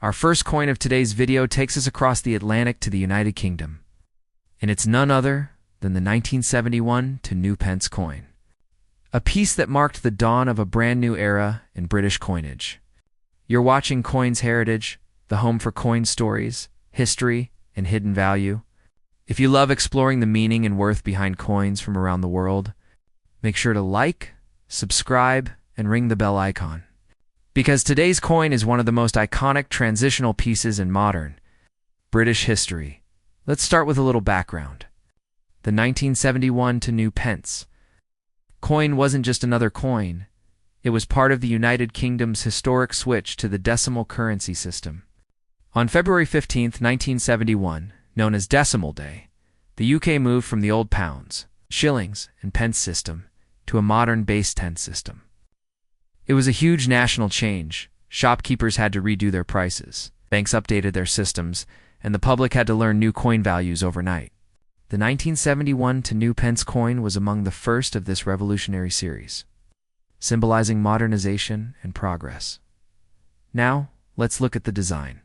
Our first coin of today's video takes us across the Atlantic to the United Kingdom, and it's none other than the 1971 Two Pence coin, a piece that marked the dawn of a brand new era in British coinage. You're watching Coins Heritage, the home for coin stories, history, and hidden value. If you love exploring the meaning and worth behind coins from around the world, make sure to like, subscribe, and ring the bell icon. Because today's coin is one of the most iconic transitional pieces in modern British history. Let's start with a little background. The 1971 Two Pence coin wasn't just another coin. It was part of the United Kingdom's historic switch to the decimal currency system. On February 15, 1971, known as Decimal Day, the UK moved from the old pounds, shillings, and pence system to a modern base 10 system. It was a huge national change. Shopkeepers had to redo their prices, banks updated their systems, and the public had to learn new coin values overnight. The 1971 Two Pence coin was among the first of this revolutionary series, symbolizing modernization and progress. Now, let's look at the design.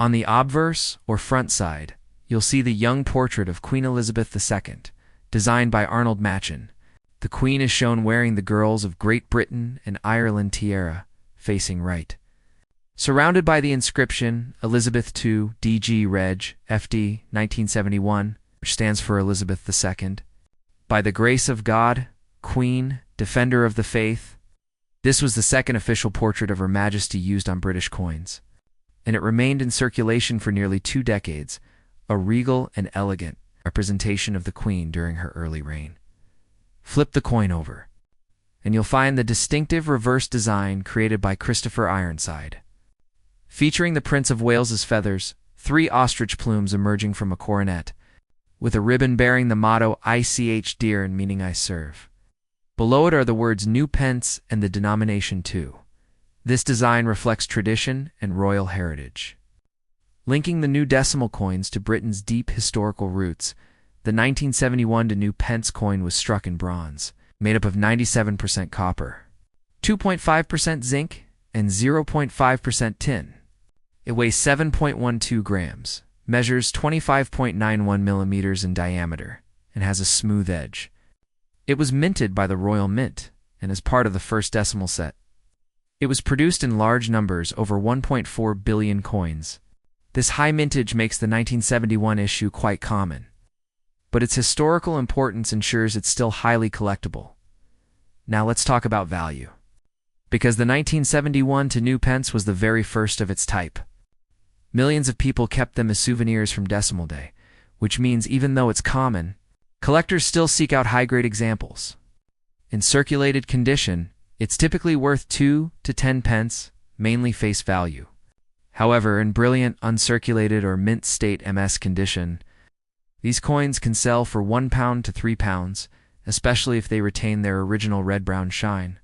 On the obverse, or front side, you'll see the young portrait of Queen Elizabeth II, designed by Arnold Machen. The Queen is shown wearing the girls of Great Britain and Ireland tiara, facing right. Surrounded by the inscription Elizabeth II DG Reg FD 1971, which stands for Elizabeth II, by the grace of God, Queen, Defender of the Faith. This was the second official portrait of Her Majesty used on British coins, and it remained in circulation for nearly 2 decades, a regal and elegant representation of the Queen during her early reign. Flip the coin over, and you'll find the distinctive reverse design created by Christopher Ironside. Featuring the Prince of Wales's feathers, 3 ostrich plumes emerging from a coronet, with a ribbon bearing the motto ICH Dear, meaning I serve. Below it are the words New Pence and the denomination 2. This design reflects tradition and royal heritage. Linking the new decimal coins to Britain's deep historical roots, the 1971 Two Pence coin was struck in bronze, made up of 97% copper, 2.5% zinc, and 0.5% tin. It weighs 7.12 grams, measures 25.91 millimeters in diameter, and has a smooth edge. It was minted by the Royal Mint and is part of the first decimal set. It was produced in large numbers, over 1.4 billion coins. This high mintage makes the 1971 issue quite common, but its historical importance ensures it's still highly collectible. Now let's talk about value. Because the 1971 Two Pence was the very first of its type, millions of people kept them as souvenirs from Decimal Day, which means even though it's common, collectors still seek out high-grade examples. In circulated condition, it's typically worth 2 to 10 pence, mainly face value. However, in brilliant, uncirculated, or mint state MS condition, these coins can sell for £1 to £3, especially if they retain their original red-brown shine.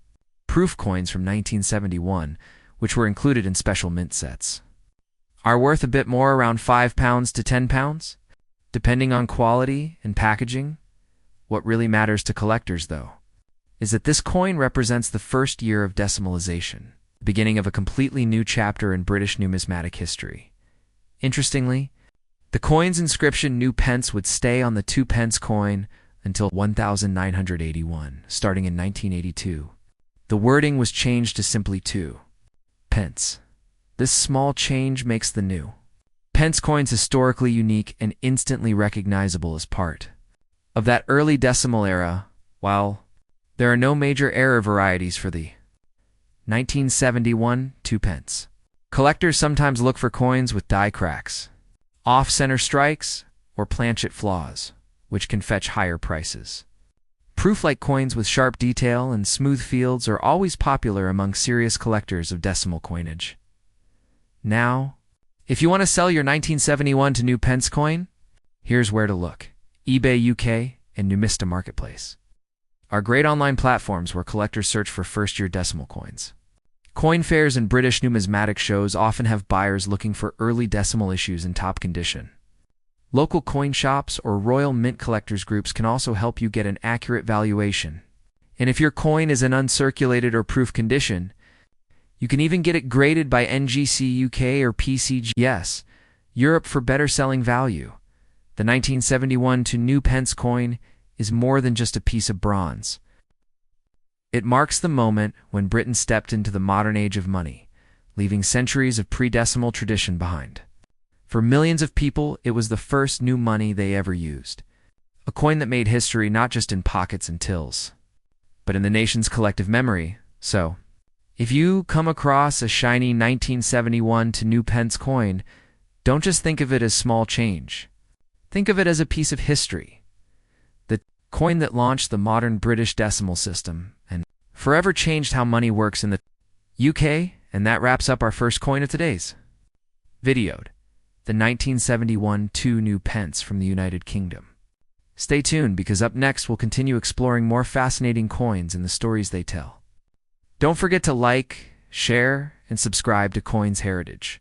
Proof coins from 1971, which were included in special mint sets, are worth a bit more, around £5 to £10, depending on quality and packaging. What really matters to collectors, though, is that this coin represents the first year of decimalization, the beginning of a completely new chapter in British numismatic history. Interestingly, the coin's inscription New Pence would stay on the Two Pence coin until 1981, starting in 1982. The wording was changed to simply 2 pence. This small change makes the New Pence coins historically unique and instantly recognizable as part of that early decimal era, while there are no major error varieties for the 1971 Two Pence. Collectors sometimes look for coins with die cracks, off-center strikes, or planchet flaws, which can fetch higher prices. Proof-like coins with sharp detail and smooth fields are always popular among serious collectors of decimal coinage. Now, if you want to sell your 1971 Two Pence coin, here's where to look: eBay UK and Numista Marketplace are great online platforms where collectors search for first-year decimal coins. Coin fairs and British numismatic shows often have buyers looking for early decimal issues in top condition. Local coin shops or Royal Mint collectors groups can also help you get an accurate valuation. And if your coin is in uncirculated or proof condition, You can even get it graded by NGC UK or PCGS Europe for better selling value. The 1971 Two Pence coin is more than just a piece of bronze. It marks the moment when Britain stepped into the modern age of money, leaving centuries of pre-decimal tradition behind. For millions of people, it was the first new money they ever used. A coin that made history not just in pockets and tills, but in the nation's collective memory. So, if you come across a shiny 1971 Two Pence coin, don't just think of it as small change. Think of it as a piece of history. The coin that launched the modern British decimal system and forever changed how money works in the UK. And that wraps up our first coin of today's video, the 1971 Two Pence from the United Kingdom. Stay tuned, because up next we'll continue exploring more fascinating coins and the stories they tell. Don't forget to like, share, and subscribe to Coins Heritage,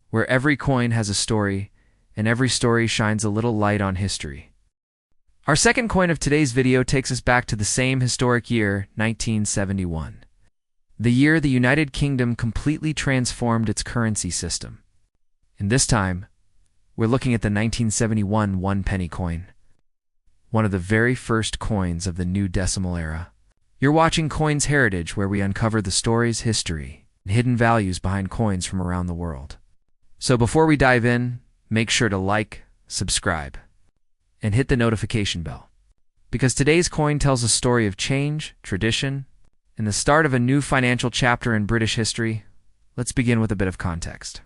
where every coin has a story, and every story shines a little light on history. Our second coin of today's video takes us back to the same historic year, 1971. The year the United Kingdom completely transformed its currency system. And this time, we're looking at the 1971 one-penny coin, one of the very first coins of the new decimal era. You're watching Coins Heritage, where we uncover the stories, history, and hidden values behind coins from around the world. So before we dive in, make sure to like, subscribe, and hit the notification bell, because today's coin tells a story of change, tradition, and the start of a new financial chapter in British history. Let's begin with a bit of context.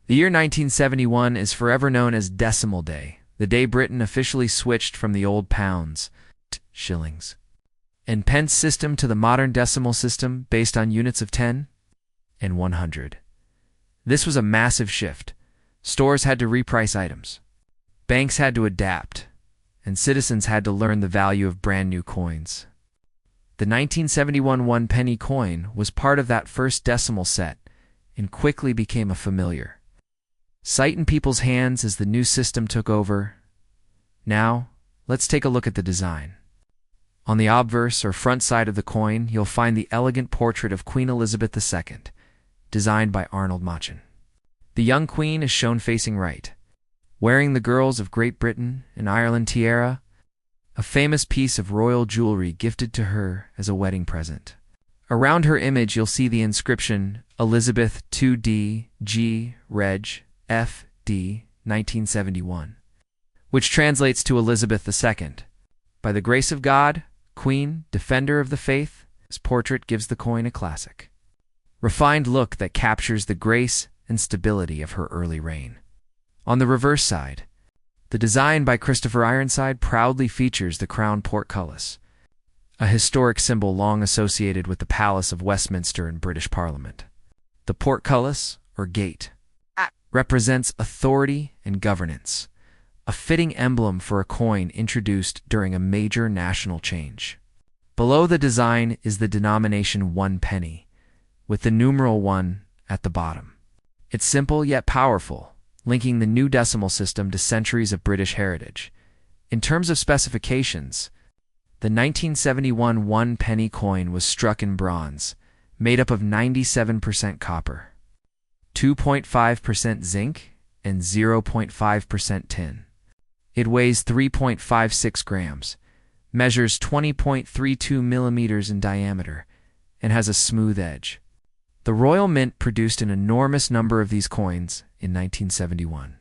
The year 1971 is forever known as Decimal Day, the day Britain officially switched from the old pounds, shillings, and pence system to the modern decimal system based on units of 10 and 100. This was a massive shift. Stores had to reprice items, banks had to adapt, and citizens had to learn the value of brand new coins. The 1971 one-penny coin was part of that first decimal set and quickly became a familiar sight in people's hands as the new system took over. Now, let's take a look at the design. On the obverse, or front side of the coin, you'll find the elegant portrait of Queen Elizabeth II, designed by Arnold Machen. The young queen is shown facing right, wearing the girls of Great Britain and Ireland tiara, a famous piece of royal jewelry gifted to her as a wedding present. Around her image, you'll see the inscription Elizabeth 2D G Reg F.D. 1971, which translates to Elizabeth II. By the grace of God, Queen, Defender of the Faith, this portrait gives the coin a classic, refined look that captures the grace and stability of her early reign. On the reverse side, the design by Christopher Ironside proudly features the crown portcullis, a historic symbol long associated with the Palace of Westminster in British Parliament. The portcullis, or gate, represents authority and governance, a fitting emblem for a coin introduced during a major national change. Below the design is the denomination 1 penny, with the numeral 1 at the bottom. It's simple yet powerful, linking the new decimal system to centuries of British heritage. In terms of specifications, the 1971 one-penny coin was struck in bronze, made up of 97% copper, 2.5% zinc, and 0.5% tin. It weighs 3.56 grams, measures 20.32 millimeters in diameter, and has a smooth edge. The Royal Mint produced an enormous number of these coins in 1971.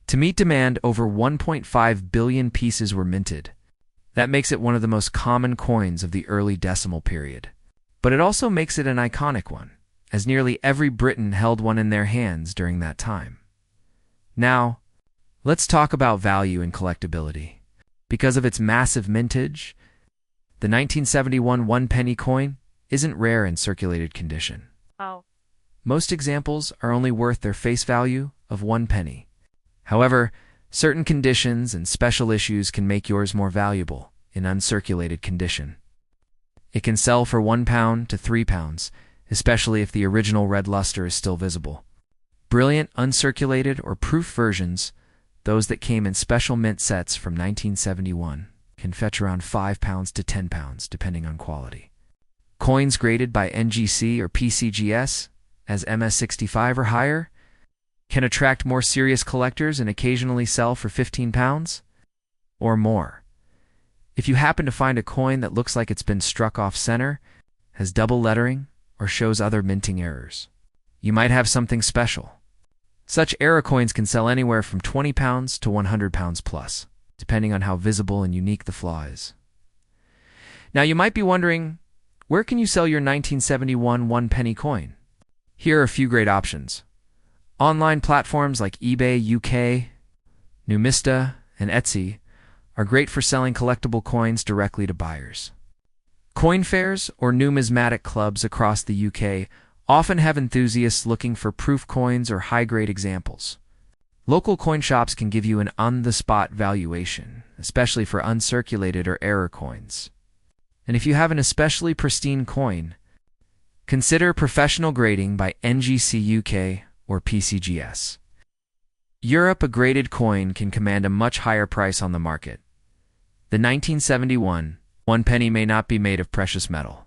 To meet demand, over 1.5 billion pieces were minted. That makes it one of the most common coins of the early decimal period. But it also makes it an iconic one, as nearly every Briton held one in their hands during that time. Now, let's talk about value and collectability. Because of its massive mintage, the 1971 one-penny coin isn't rare in circulated condition. Most examples are only worth their face value of 1 penny. However, certain conditions and special issues can make yours more valuable in uncirculated condition. It can sell for £1 to £3, especially if the original red luster is still visible. Brilliant uncirculated or proof versions, those that came in special mint sets from 1971, can fetch around £5 to £10, depending on quality. Coins graded by NGC or PCGS as MS65 or higher can attract more serious collectors and occasionally sell for £15 or more. If you happen to find a coin that looks like it's been struck off center, has double lettering, or shows other minting errors, you might have something special. Such error coins can sell anywhere from £20 to £100 plus, depending on how visible and unique the flaw is. Now you might be wondering, where can you sell your 1971 one-penny coin? Here are a few great options. Online platforms like eBay UK, Numista, and Etsy are great for selling collectible coins directly to buyers. Coin fairs or numismatic clubs across the UK often have enthusiasts looking for proof coins or high-grade examples. Local coin shops can give you an on-the-spot valuation, especially for uncirculated or error coins. And if you have an especially pristine coin, consider professional grading by NGC UK or PCGS. Europe, a graded coin can command a much higher price on the market. The 1971 one penny may not be made of precious metal,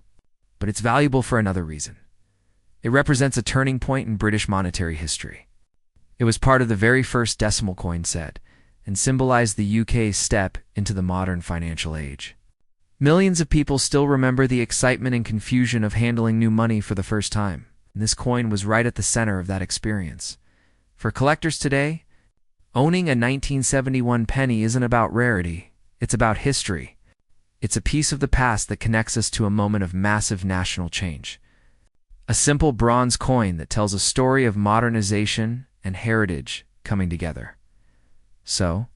but it's valuable for another reason. It represents a turning point in British monetary history. It was part of the very first decimal coin set and symbolized the UK's step into the modern financial age. Millions of people still remember the excitement and confusion of handling new money for the first time, and this coin was right at the center of that experience. For collectors today, owning a 1971 penny isn't about rarity, it's about history. It's a piece of the past that connects us to a moment of massive national change. A simple bronze coin that tells a story of modernization and heritage coming together. So,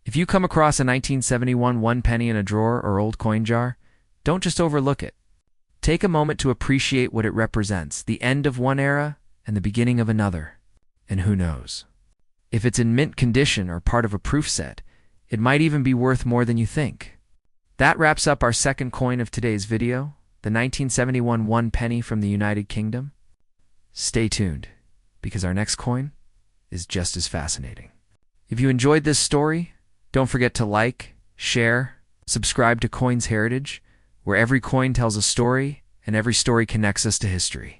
if you come across a 1971 one penny in a drawer or old coin jar, don't just overlook it. Take a moment to appreciate what it represents, the end of one era and the beginning of another. And who knows? If it's in mint condition or part of a proof set, it might even be worth more than you think. That wraps up our second coin of today's video, the 1971 one penny from the United Kingdom. Stay tuned, because our next coin is just as fascinating. If you enjoyed this story, don't forget to like, share, subscribe to Coins Heritage, where every coin tells a story and every story connects us to history.